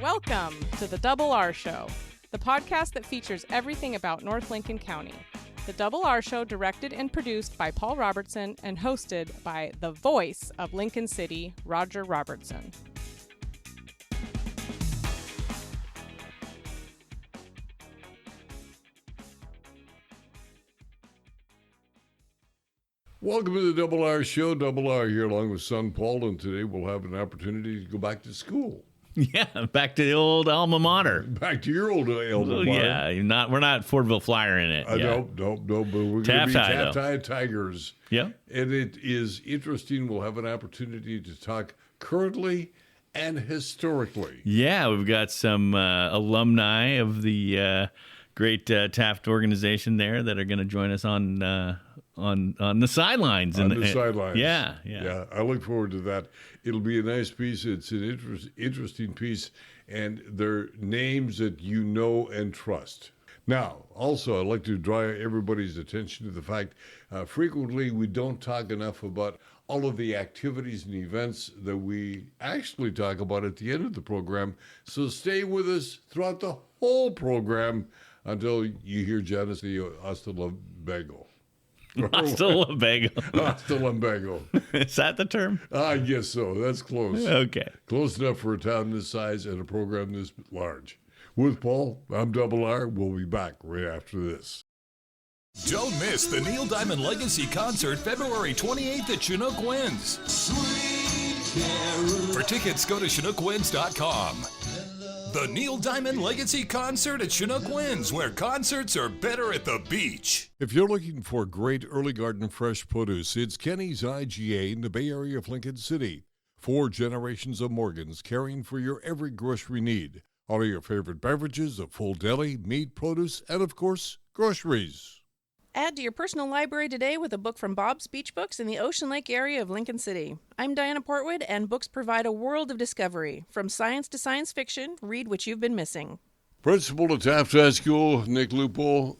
Welcome to the Double R Show, the podcast that features everything about North Lincoln County. The Double R Show, directed and produced by Paul Robertson and hosted by the voice of Lincoln City, Roger Robertson. Welcome to the Double R Show. Double R here along with son Paul, and today we'll have an opportunity to go back to school. Yeah, back to the old alma mater. Back to your old alma mater. Yeah, we're not Fordville Flyer in it. No, but we're going to be Taft Tigers. Yeah. And it is interesting. We'll have an opportunity to talk currently and historically. Yeah, we've got some alumni of the great Taft organization there that are going to join us on the sidelines. On the sidelines. Yeah. I look forward to that. It'll be a nice piece. It's an interesting piece, and they're names that you know and trust. Now, also, I'd like to draw everybody's attention to the fact frequently we don't talk enough about all of the activities and events that we actually talk about at the end of the program. So stay with us throughout the whole program until you hear Janice the Hasta Lumbago. Hasta Lumbago. Hasta Lumbago. Is that the term? I guess so. That's close. Okay. Close enough for a town this size and a program this large. With Paul, I'm Double R. We'll be back right after this. Don't miss the Neil Diamond Legacy Concert February 28th at Chinook Winds. For tickets, go to ChinookWinds.com. The Neil Diamond Legacy Concert at Chinook Winds, where concerts are better at the beach. If you're looking for great early garden fresh produce, it's Kenny's IGA in the Bay Area of Lincoln City. 4 generations of Morgans caring for your every grocery need. All of your favorite beverages, a full deli, meat, produce, and of course, groceries. Add to your personal library today with a book from Bob's Beach Books in the Ocean Lake area of Lincoln City. I'm Diana Portwood, and books provide a world of discovery. From science to science fiction, read what you've been missing. Principal at Taft High School, Nick Lupo.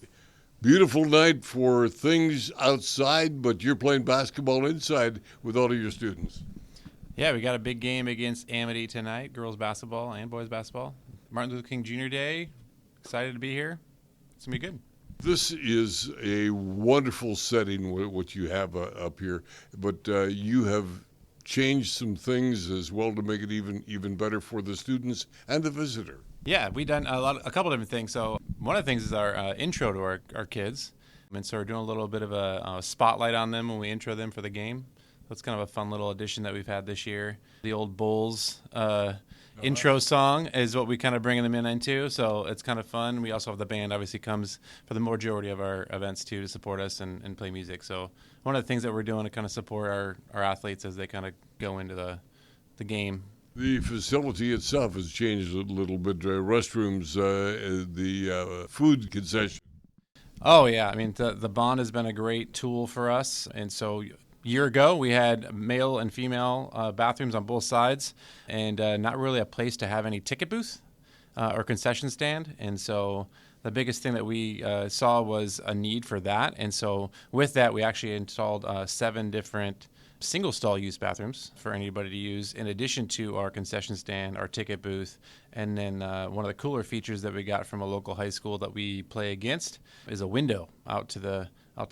Beautiful night for things outside, but you're playing basketball inside with all of your students. Yeah, we got a big game against Amity tonight, girls basketball and boys basketball. Martin Luther King Jr. Day. Excited to be here. It's going to be good. This is a wonderful setting, what you have up here, but you have changed some things as well to make it even better for the students and the visitor. Yeah, we've done a couple different things. So one of the things is our intro to our kids. And so we're doing a little bit of a spotlight on them when we intro them for the game. That's kind of a fun little addition that we've had this year. The old Bulls intro song is what we kind of bringing them into, so it's kind of fun. We also have the band obviously comes for the majority of our events too to support us and play music. So one of the things that we're doing to kind of support our athletes as they kind of go into the game. The facility itself has changed a little bit. Restrooms, the food concession. Oh yeah, I mean the bond has been a great tool for us, and so year ago, we had male and female bathrooms on both sides, and not really a place to have any ticket booth or concession stand. And so the biggest thing that we saw was a need for that. And so with that, we actually installed 7 different single-stall use bathrooms for anybody to use, in addition to our concession stand, our ticket booth, and then one of the cooler features that we got from a local high school that we play against is a window out to the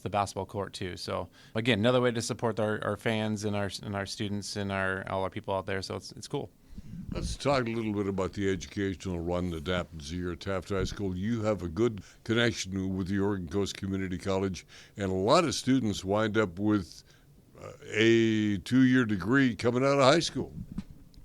basketball court too. So again, another way to support our fans and our students and all our people out there. So it's cool. Let's talk a little bit about the educational run that happens here at Taft High School. You have a good connection with the Oregon Coast Community College, and a lot of students wind up with a 2-year degree coming out of high school.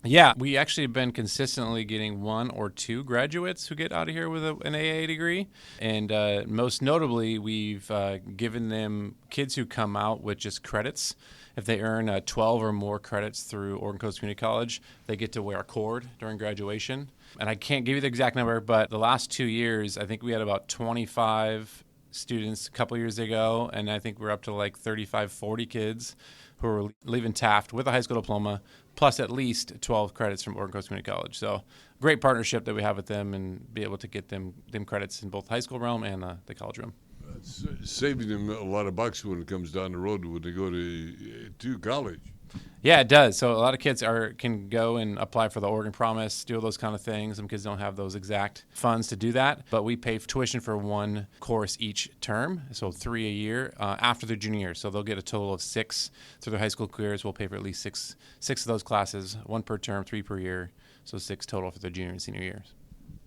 Yeah, we actually have been consistently getting 1 or 2 graduates who get out of here with an AA degree. And most notably, we've given them kids who come out with just credits. If they earn 12 or more credits through Oregon Coast Community College, they get to wear a cord during graduation. And I can't give you the exact number, but the last 2 years, I think we had about 25 students a couple years ago, and I think we're up to like 35, 40 kids who are leaving Taft with a high school diploma, plus at least 12 credits from Oregon Coast Community College. So great partnership that we have with them and be able to get them credits in both high school realm and the college realm. It's saving them a lot of bucks when it comes down the road when they go to college. Yeah, it does. So a lot of kids can go and apply for the Oregon Promise, do all those kind of things. Some kids don't have those exact funds to do that, but we pay tuition for one course each term, so 3 a year after their junior year. So they'll get a total of 6 through their high school careers. We'll pay for at least six of those classes, 1 per term, 3 per year, so 6 total for their junior and senior years.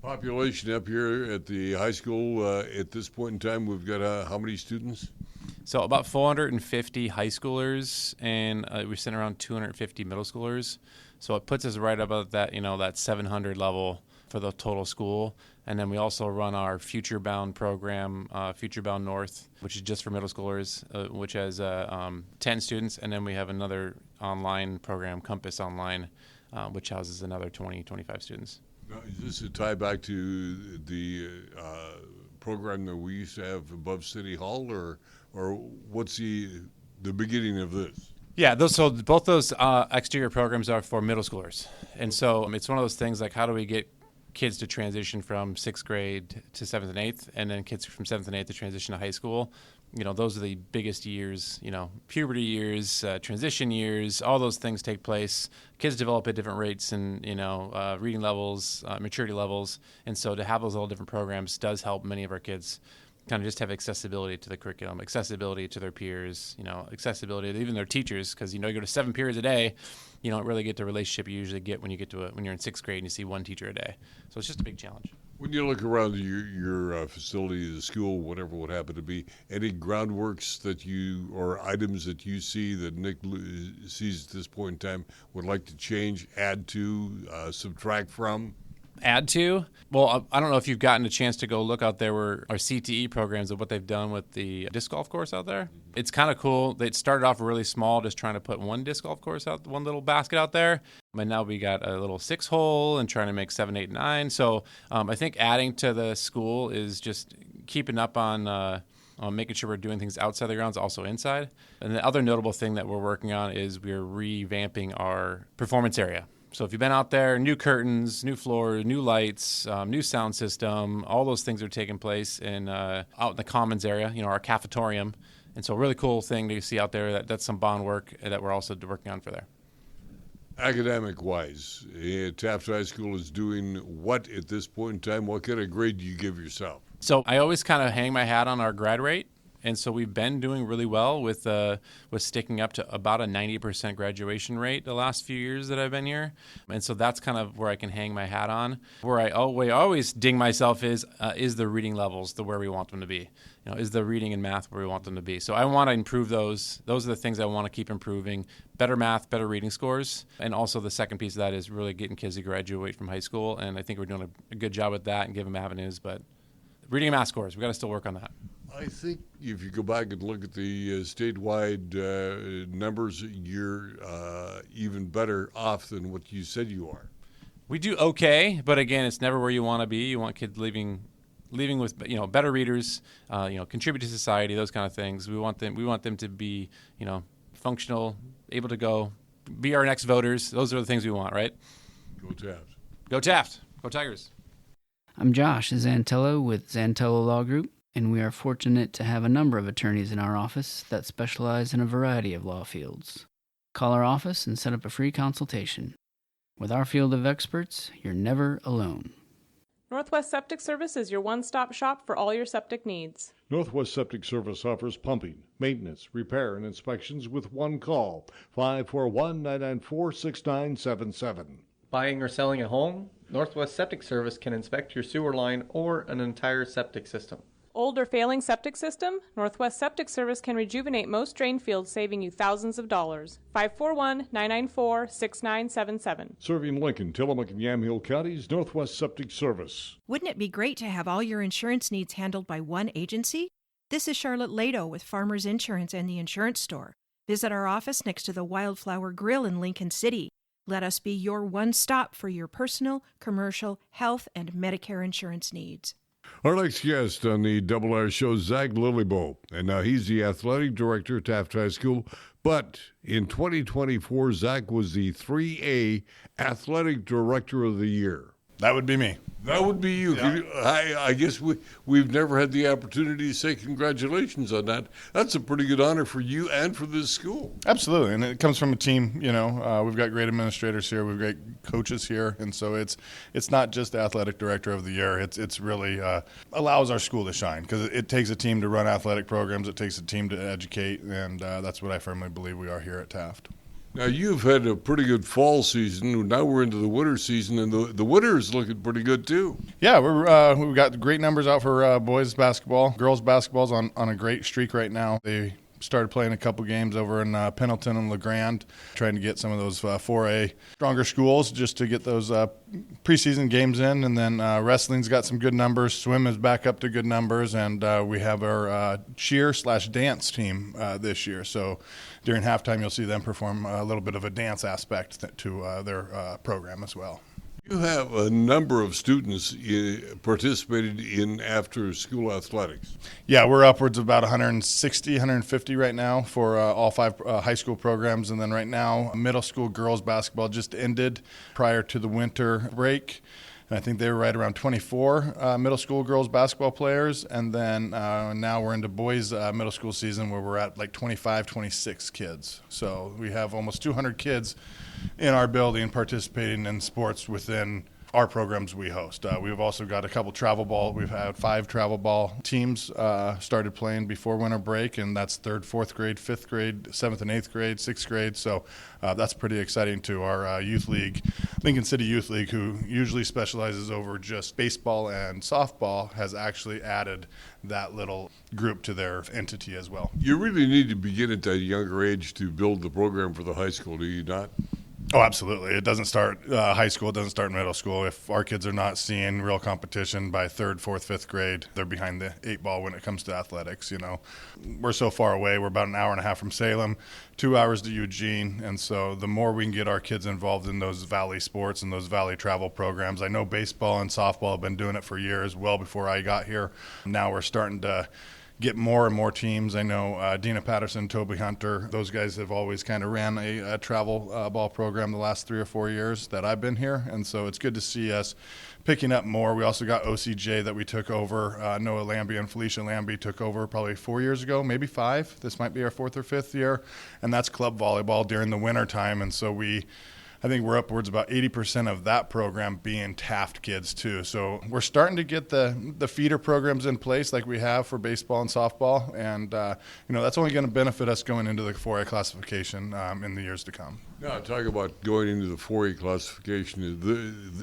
Population up here at the high school at this point in time, we've got how many students? So about 450 high schoolers, and we're sitting around 250 middle schoolers. So it puts us right about that, that 700 level for the total school. And then we also run our Future Bound program, Future Bound North, which is just for middle schoolers, which has 10 students. And then we have another online program, Compass Online, which houses another 20, 25 students. Now, is this a tie back to the program that we used to have above City Hall, or what's the beginning of this? Yeah, both those exterior programs are for middle schoolers. And so it's one of those things like, how do we get kids to transition from 6th grade to 7th and 8th, and then kids from 7th and 8th to transition to high school? Those are the biggest years, puberty years, transition years, all those things take place. Kids develop at different rates and, reading levels, maturity levels. And so to have those all different programs does help many of our kids kind of just have accessibility to the curriculum, accessibility to their peers, accessibility to even their teachers, because, you go to 7 periods a day, you don't really get the relationship you usually get when you get to when you're in 6th grade and you see 1 teacher a day. So it's just a big challenge. When you look around your facility, the school, whatever would happen to be, any groundworks or items that you see that Nick sees at this point in time would like to change, add to, subtract from? Add to? Well, I don't know if you've gotten a chance to go look out there where our CTE programs of what they've done with the disc golf course out there. It's kind of cool. They started off really small, just trying to put one disc golf course out, one little basket out there. And now we got a little 6-hole and trying to make 7, 8, 9. So I think adding to the school is just keeping up on making sure we're doing things outside the grounds, also inside. And the other notable thing that we're working on is we're revamping our performance area. So if you've been out there, new curtains, new floors, new lights, new sound system, all those things are taking place out in the commons area, our cafetorium. And so a really cool thing to see out there, that's some bond work that we're also working on for there. Academic-wise, Taft High School is doing what at this point in time? What kind of grade do you give yourself? So I always kind of hang my hat on our grad rate. And so we've been doing really well with sticking up to about a 90% graduation rate the last few years that I've been here. And so that's kind of where I can hang my hat on. Where I always ding myself is the reading levels where we want them to be. Is the reading and math where we want them to be. So I want to improve those. Those are the things I want to keep improving. Better math, better reading scores. And also the second piece of that is really getting kids to graduate from high school. And I think we're doing a good job with that and giving them avenues. But reading and math scores, we've got to still work on that. I think if you go back and look at the statewide numbers, you're even better off than what you said you are. We do okay, but again, it's never where you want to be. You want kids leaving with better readers, contribute to society, those kind of things. We want them to be functional, able to go, be our next voters. Those are the things we want, right? Go Taft. Go Taft. Go Tigers. I'm Josh Zantello with Zantello Law Group, and we are fortunate to have a number of attorneys in our office that specialize in a variety of law fields. Call our office and set up a free consultation. With our field of experts, you're never alone. Northwest Septic Service is your one-stop shop for all your septic needs. Northwest Septic Service offers pumping, maintenance, repair, and inspections with one call, 541-994-6977. Buying or selling a home? Northwest Septic Service can inspect your sewer line or an entire septic system. Old or failing septic system? Northwest Septic Service can rejuvenate most drain fields, saving you thousands of dollars. 541-994-6977. Serving Lincoln, Tillamook, and Yamhill counties, Northwest Septic Service. Wouldn't it be great to have all your insurance needs handled by one agency? This is Charlotte Lado with Farmers Insurance and the Insurance Store. Visit our office next to the Wildflower Grill in Lincoln City. Let us be your one stop for your personal, commercial, health, and Medicare insurance needs. Our next guest on the Double R Show is Zach Lillebo, and now he's the athletic director at Taft High School. But in 2024, Zach was the 3A Athletic Director of the Year. That would be me. That would be you. Yeah. I guess we've never had the opportunity to say congratulations on that. That's a pretty good honor for you and for this school. Absolutely, and it comes from a team. We've got great administrators here, we've got coaches here, and so it's not just the athletic director of the year. It's really allows our school to shine, because it takes a team to run athletic programs. It takes a team to educate, and that's what I firmly believe we are here at Taft. Now, you've had a pretty good fall season. Now we're into the winter season, and the winter is looking pretty good, too. Yeah, we've got great numbers out for boys basketball. Girls basketball's on a great streak right now. They started playing a couple games over in Pendleton and LeGrand, trying to get some of those 4A stronger schools just to get those preseason games in. And then wrestling's got some good numbers. Swim is back up to good numbers. And we have our cheer/dance team this year. So during halftime, you'll see them perform a little bit of a dance aspect to their program as well. You have a number of students participated in after-school athletics. Yeah, we're upwards of about 160, 150 right now for all 5 high school programs. And then right now, middle school girls basketball just ended prior to the winter break. And I think they were right around 24 middle school girls basketball players. And then now we're into boys middle school season, where we're at like 25, 26 kids. So we have almost 200 kids in our building participating in sports within our programs we host. We've also got a couple travel ball. We've had 5 travel ball teams started playing before winter break, and that's 3rd, 4th grade, 5th grade, 7th and 8th grade, 6th grade. So that's pretty exciting to our youth league, Lincoln City Youth League, who usually specializes over just baseball and softball, has actually added that little group to their entity as well. You really need to begin at that younger age to build the program for the high school, do you not? Oh, absolutely. It doesn't start high school. It doesn't start middle school. If our kids are not seeing real competition by 3rd, 4th, 5th grade, they're behind the 8 ball when it comes to athletics. We're so far away. We're about an hour and a half from Salem, 2 hours to Eugene. And so the more we can get our kids involved in those valley sports and those valley travel programs. I know baseball and softball have been doing it for years, well before I got here. Now we're starting to get more and more teams. I know Dina Patterson, Toby Hunter, those guys have always kind of ran a travel ball program the last 3 or 4 years that I've been here. And so it's good to see us picking up more. We also got OCJ that we took over. Noah Lambie and Felicia Lambie took over probably 4 years ago, maybe 5. This might be our 4th or 5th year. And that's club volleyball during the winter time. And so I think we're upwards about 80% of that program being Taft kids too. So we're starting to get the feeder programs in place like we have for baseball and softball, and that's only going to benefit us going into the 4A classification in the years to come. Now, talk about going into the 4A classification.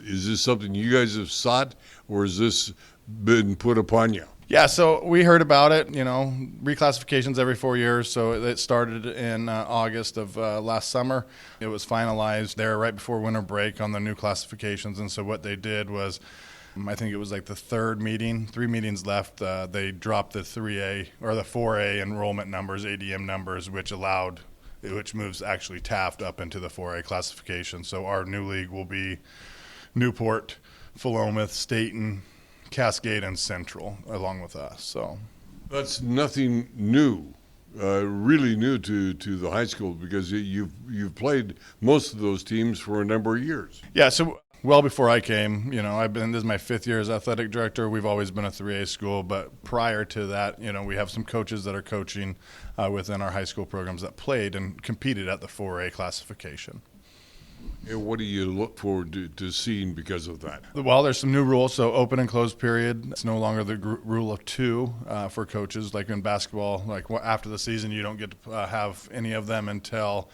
Is this something you guys have sought, or has this been put upon you? Yeah, so we heard about it, reclassifications every 4 years. So it started in August of last summer. It was finalized there right before winter break on the new classifications. And so what they did was, I think it was like the 3rd meeting, 3 meetings left. They dropped the 3A or the 4A enrollment numbers, ADM numbers, which moves actually Taft up into the 4A classification. So our new league will be Newport, Philomath, Staten, Cascade, and Central along with us. So that's nothing new, really new to the high school, because you've played most of those teams for a number of years. Yeah, so well before I came, this is my 5th year as athletic director. We've always been a 3A school, but prior to that, we have some coaches that are coaching within our high school programs that played and competed at the 4A classification. And what do you look forward to seeing because of that? Well, there's some new rules. So open and closed period. It's no longer the rule of 2 for coaches. Like in basketball, after the season, you don't get to have any of them until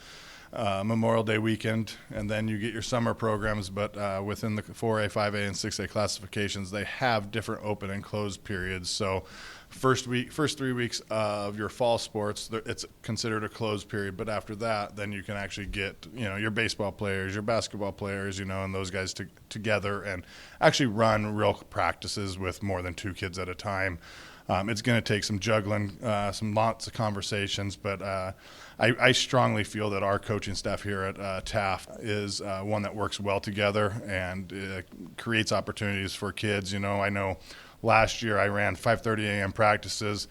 Memorial Day weekend, and then you get your summer programs. But within the 4A, 5A, and 6A classifications, they have different open and closed periods. So first 3 weeks of your fall sports, it's considered a closed period. But after that, then you can actually get your baseball players, your basketball players, and those guys together and actually run real practices with more than 2 kids at a time. It's going to take some juggling, some lots of conversations, but I strongly feel that our coaching staff here at Taft is one that works well together and creates opportunities for kids. I know last year I ran 5:30 a.m. practices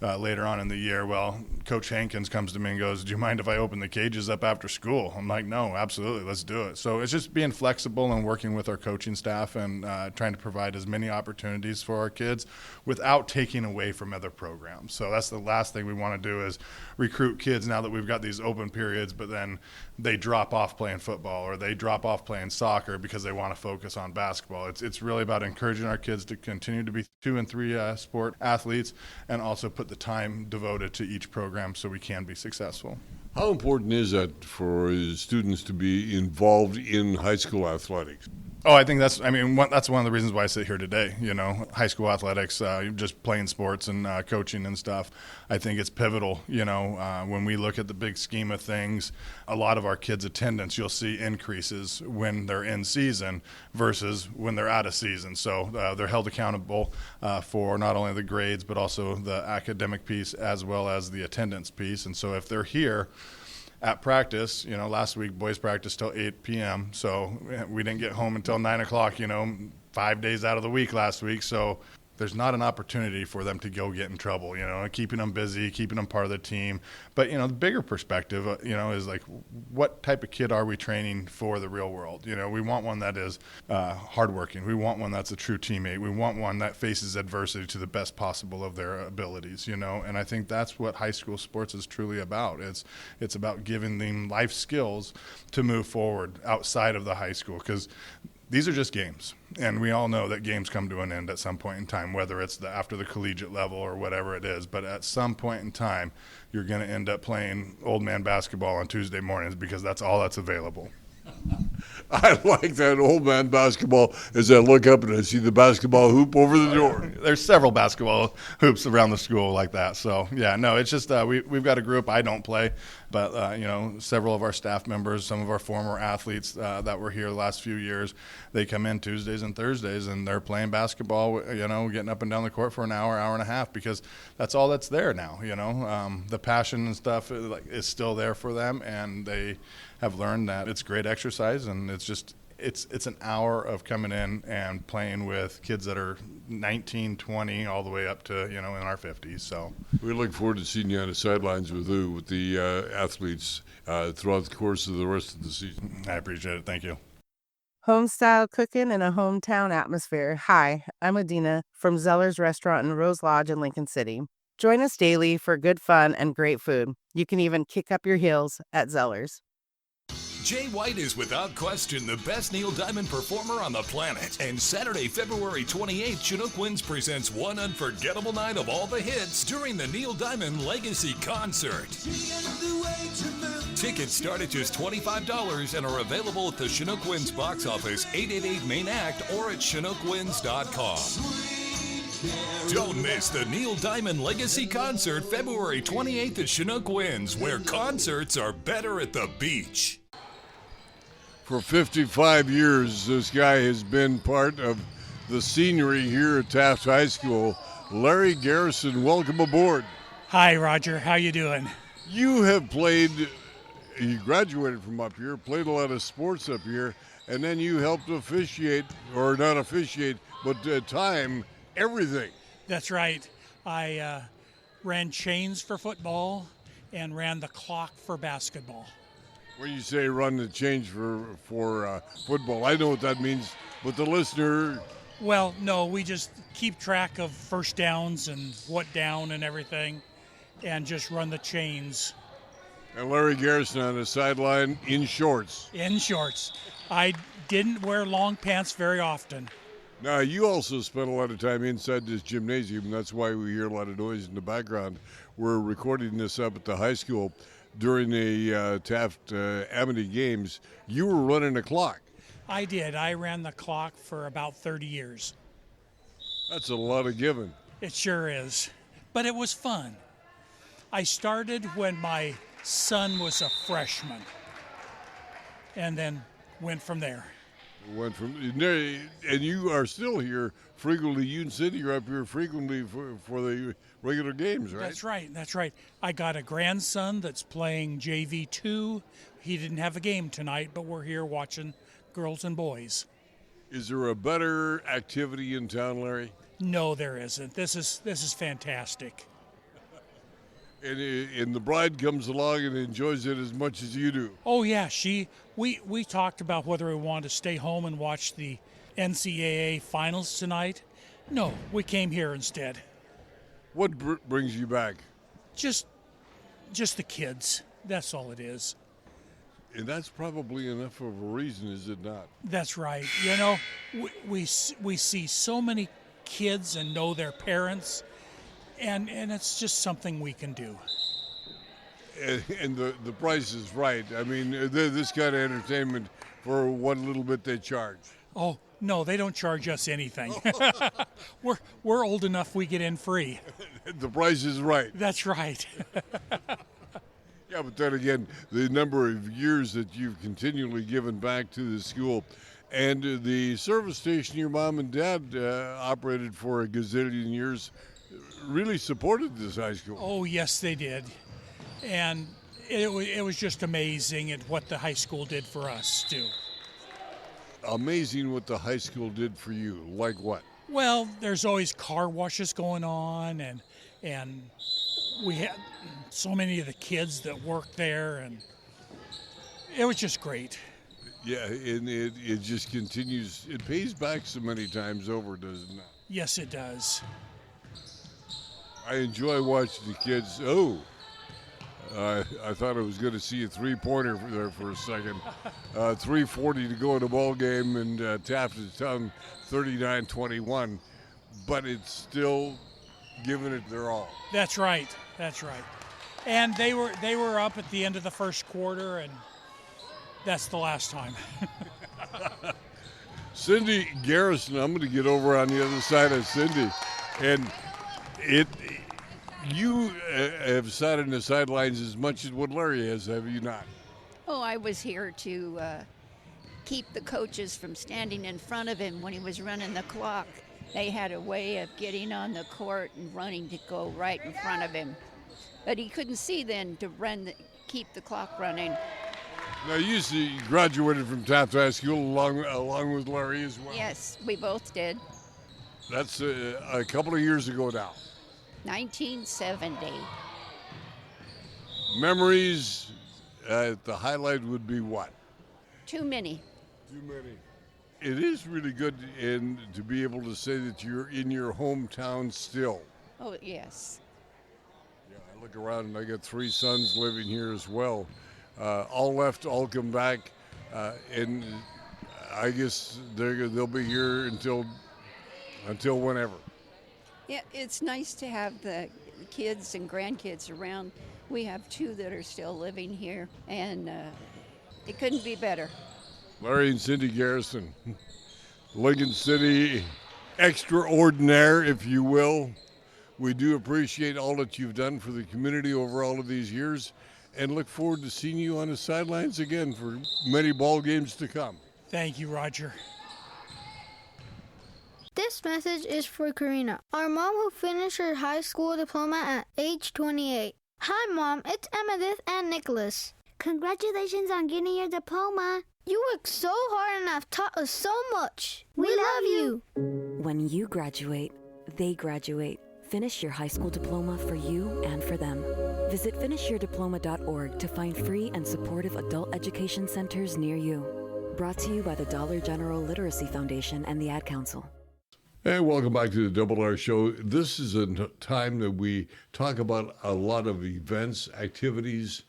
later on in the year. Well, Coach Hankins comes to me and goes, "Do you mind if I open the cages up after school?" I'm like, "No, absolutely, let's do it." So it's just being flexible and working with our coaching staff and trying to provide as many opportunities for our kids without taking away from other programs. So that's the last thing we want to do is recruit kids now that we've got these open periods, but then they drop off playing football or they drop off playing soccer because they want to focus on basketball. It's really about encouraging our kids to continue to be 2 and 3 sport athletes and also put the time devoted to each program so we can be successful. How important is that for students to be involved in high school athletics? Oh, I think that's one of the reasons why I sit here today. High school athletics, just playing sports and coaching and stuff. I think it's pivotal. When we look at the big scheme of things, a lot of our kids' attendance, you'll see increases when they're in season versus when they're out of season. So they're held accountable for not only the grades but also the academic piece as well as the attendance piece. And so if they're here at practice, last week boys practiced till 8 p.m. So we didn't get home until 9 o'clock, 5 days out of the week last week. So there's not an opportunity for them to go get in trouble, keeping them busy, keeping them part of the team. But, the bigger perspective, is like, what type of kid are we training for the real world? We want one that is hardworking. We want one that's a true teammate. We want one that faces adversity to the best possible of their abilities, and I think that's what high school sports is truly about. It's about giving them life skills to move forward outside of the high school, because these are just games, and we all know that games come to an end at some point in time, whether it's after the collegiate level or whatever it is. But at some point in time, you're going to end up playing old man basketball on Tuesday mornings because that's all that's available. I like that old man basketball as I look up and I see the basketball hoop over the door. There's several basketball hoops around the school like that. So, it's just we've got a group. I don't play, but, several of our staff members, some of our former athletes that were here the last few years, they come in Tuesdays and Thursdays and they're playing basketball, getting up and down the court for an hour, hour and a half, because that's all that's there now. The passion and stuff is still there for them, and they have learned that it's great exercise, and it's an hour of coming in and playing with kids that are 19, 20, all the way up to, in our 50s. So we look forward to seeing you on the sidelines with the athletes throughout the course of the rest of the season. I appreciate it. Thank you. Home-style cooking in a hometown atmosphere. Hi, I'm Adina from Zeller's Restaurant in Rose Lodge in Lincoln City. Join us daily for good fun and great food. You can even kick up your heels at Zeller's. Jay White is without question the best Neil Diamond performer on the planet. And Saturday, February 28th, Chinook Winds presents one unforgettable night of all the hits during the Neil Diamond Legacy Concert. Tickets start at just $25 and are available at the Chinook Winds box office, 888 Main Act, or at ChinookWinds.com. Don't miss the Neil Diamond Legacy Concert, February 28th at Chinook Winds, where concerts are better at the beach. For 55 years, this guy has been part of the scenery here at Taft High School. Larry Garrison, welcome aboard. Hi, Roger. How you doing? You have played, you graduated from up here, played a lot of sports up here, and then you helped officiate, or not officiate, but time everything. That's right. I ran chains for football and ran the clock for basketball. When you say run the change for football, I know what that means, but the listener... Well, no, we just keep track of first downs and what down and everything, and just run the chains. And Larry Garrison on the sideline in shorts. In shorts. I didn't wear long pants very often. Now, you also spent a lot of time inside this gymnasium, and that's why we hear a lot of noise in the background. We're recording this up at the high school. During the Taft Amity games, you were running a clock. I did. I ran the clock for about 30 years. That's a lot of giving. It sure is. But it was fun. I started when my son was a freshman, and then went from there. And you are still here frequently. Union City, you're up here frequently for the regular games, right? That's right. I got a grandson that's playing JV2. He didn't have a game tonight, but we're here watching girls and boys. Is there a better activity in town, Larry? No, there isn't. This is fantastic. And the bride comes along and enjoys it as much as you do. Oh yeah, we talked about whether we wanted to stay home and watch the NCAA finals tonight. No, we came here instead. What brings you back? Just the kids. That's all it is. And that's probably enough of a reason, is it not? That's right. You know, we see so many kids and know their parents, and it's just something we can do. And the price is right. I mean, this kind of entertainment, for what little bit they charge. Oh, no, they don't charge us anything. We're old enough we get in free. The price is right. That's right. Yeah, but then again, the number of years that you've continually given back to the school, and the service station your mom and dad operated for a gazillion years really supported this high school. Oh, yes, they did. And it was just amazing at what the high school did for us, too. Amazing what the high school did for you. Like what? Well, there's always car washes going on, and we had so many of the kids that worked there, and it was just great. Yeah, and it just continues. It pays back so many times over, does it not? Yes, it does. I enjoy watching the kids. Oh, I thought I was going to see a three-pointer there for a second. 3:40 to go in the ball game, and Taft is down 39-21, but it's still giving it their all. That's right. That's right. And they were up at the end of the first quarter, and that's the last time. Cindy Garrison, I'm going to get over on the other side of Cindy, and you have sat in the sidelines as much as what Larry has, have you not? Oh, I was here to keep the coaches from standing in front of him when he was running the clock. They had a way of getting on the court and running to go right in front of him. But he couldn't see then to keep the clock running. Now, you graduated from Taft High School along with Larry as well. Yes, we both did. That's a couple of years ago now. 1970. Memories, the highlight would be what? Too many. Too many. It is really good to be able to say that you're in your hometown still. Oh, yes. Yeah, I look around and I got 3 sons living here as well. All left, all come back, and I guess they'll be here until whenever. Yeah, it's nice to have the kids and grandkids around. We have 2 that are still living here, and it couldn't be better. Larry and Cindy Garrison, Lincoln City extraordinaire, if you will. We do appreciate all that you've done for the community over all of these years, and look forward to seeing you on the sidelines again for many ball games to come. Thank you, Roger. This message is for Karina, our mom who finished her high school diploma at age 28. Hi, Mom. It's Emmettith and Nicholas. Congratulations on getting your diploma. You worked so hard and have taught us so much. We love you. When you graduate, they graduate. Finish your high school diploma for you and for them. Visit finishyourdiploma.org to find free and supportive adult education centers near you. Brought to you by the Dollar General Literacy Foundation and the Ad Council. Hey, welcome back to the Double R Show. This is a time that we talk about a lot of events, activities,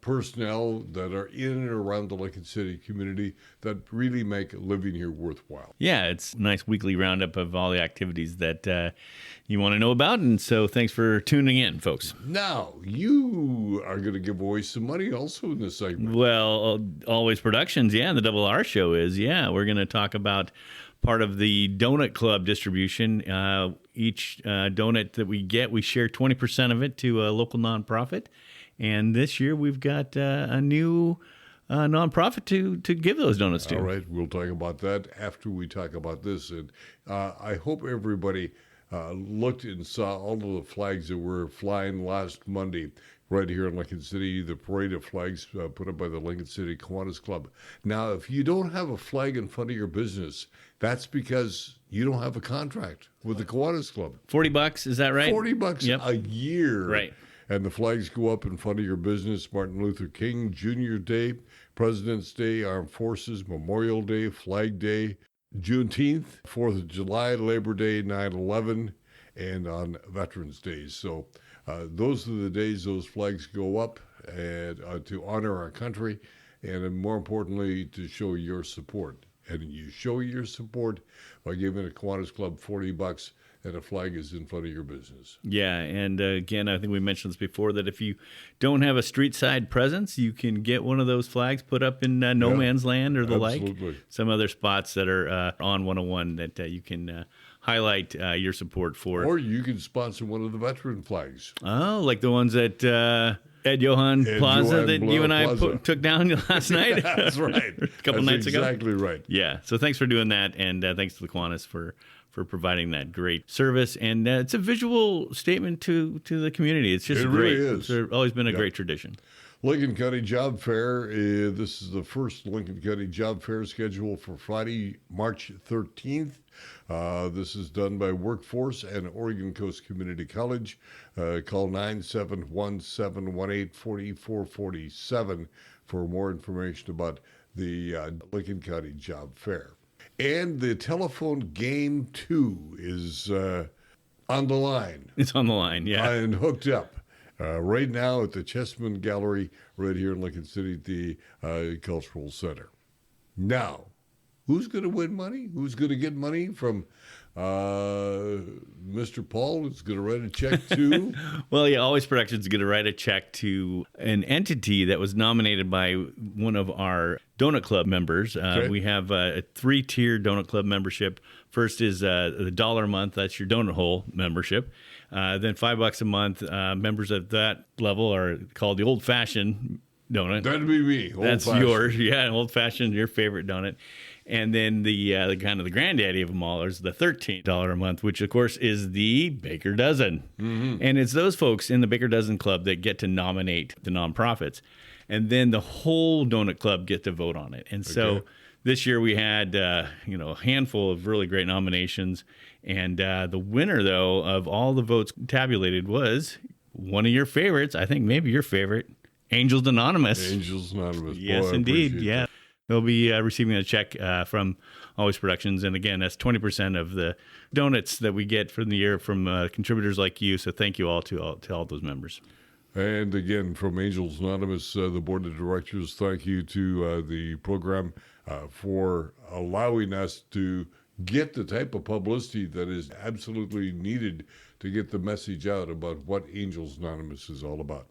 personnel that are in and around the Lincoln City community that really make living here worthwhile. Yeah, it's a nice weekly roundup of all the activities that you want to know about. And so thanks for tuning in, folks. Now, you are going to give away some money also in this segment. Well, Always Productions, yeah, the Double R Show is, yeah. We're going to talk about part of the Donut Club distribution. Each donut that we get, we share 20% of it to a local nonprofit. And this year we've got a new nonprofit to give those donuts to. All right, we'll talk about that after we talk about this. And I hope everybody looked and saw all of the flags that were flying last Monday right here in Lincoln City, the parade of flags put up by the Lincoln City Kiwanis Club. Now, if you don't have a flag in front of your business, that's because you don't have a contract with the Kiwanis Club. $40, is that right? $40 a year. Right. And the flags go up in front of your business. Martin Luther King Jr. Day, President's Day, Armed Forces, Memorial Day, Flag Day, Juneteenth, 4th of July, Labor Day, 9/11, and on Veterans Days. So those are the days those flags go up and to honor our country and more importantly, to show your support. And you show your support by giving a Kiwanis Club $40 and a flag is in front of your business. Yeah, and again, I think we mentioned this before, that if you don't have a street side presence, you can get one of those flags put up in no man's land or the absolutely. like. Some other spots that are on 101 that you can highlight your support for. Or you can sponsor one of the veteran flags. Oh, like the ones at Ed Johann Plaza that you and I took down last night? That's right. A couple nights ago. Exactly right. Yeah, so thanks for doing that, and thanks to the Kiwanis for providing that great service. And it's a visual statement to the community. It's just great. Really is. It's always been a great tradition. Lincoln County Job Fair. This is the first Lincoln County Job Fair scheduled for Friday, March 13th. This is done by Workforce and Oregon Coast Community College. Call 971-718-4447 for more information about the Lincoln County Job Fair. And the telephone game 2 is on the line. It's on the line, yeah. And hooked up. Right now at the Chessman Gallery right here in Lincoln City at the Cultural Center. Now, who's going to win money? Who's going to get money from Mr. Paul, who's going to write a check to? Well, yeah, Always Productions is going to write a check to an entity that was nominated by one of our Donut Club members. Okay. We have a 3-tier Donut Club membership. First is the $1 a month. That's your donut hole membership. Then $5 a month. Members at that level are called the old-fashioned donut. That'd be me. That's yours. Yeah, old-fashioned, your favorite donut. And then the kind of the granddaddy of them all is the $13 a month, which of course is the Baker Dozen. Mm-hmm. And it's those folks in the Baker Dozen Club that get to nominate the nonprofits. And then the whole Donut Club get to vote on it. And so this year we had a handful of really great nominations. And the winner, though, of all the votes tabulated was one of your favorites, I think maybe your favorite, Angels Anonymous. Angels Anonymous. Yes, Boy, indeed. that. Yeah. They'll be receiving a check from Always Productions. And again, that's 20% of the donuts that we get from the year from contributors like you. So thank you all to all those members. And again, from Angels Anonymous, the board of directors, thank you to the program for allowing us to get the type of publicity that is absolutely needed to get the message out about what Angels Anonymous is all about.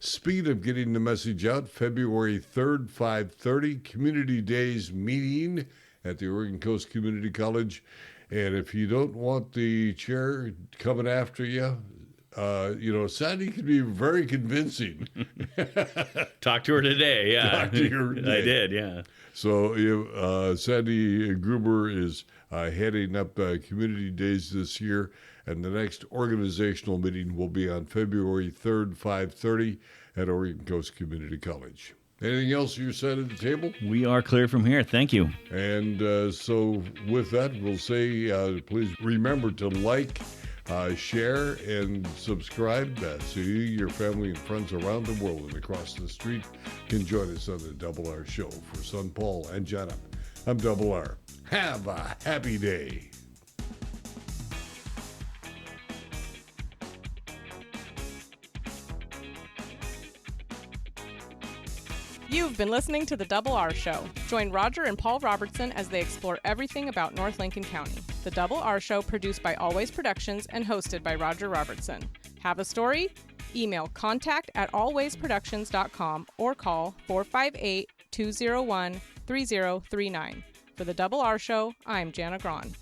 Speed of getting the message out, February 3rd, 5:30, Community Days meeting at the Oregon Coast Community College. And if you don't want the chair coming after you, Sandy can be very convincing. Talk to her today, yeah. Talk to her today. I did, yeah. So Sandy Gruber is heading up Community Days this year, and the next organizational meeting will be on February 3rd, 5:30 at Oregon Coast Community College. Anything else your side of the table? We are clear from here. Thank you. And so with that, we'll say please remember to like, share, and subscribe so you, your family, and friends around the world and across the street can join us on the Double R Show. For Son Paul and Jenna, I'm Double R. Have a happy day. You've been listening to The Double R Show. Join Roger and Paul Robertson as they explore everything about North Lincoln County. The Double R Show, produced by Always Productions and hosted by Roger Robertson. Have a story? Email contact@alwaysproductions.com or call 458-201-3039. For The Double R Show, I'm Jana Grawn.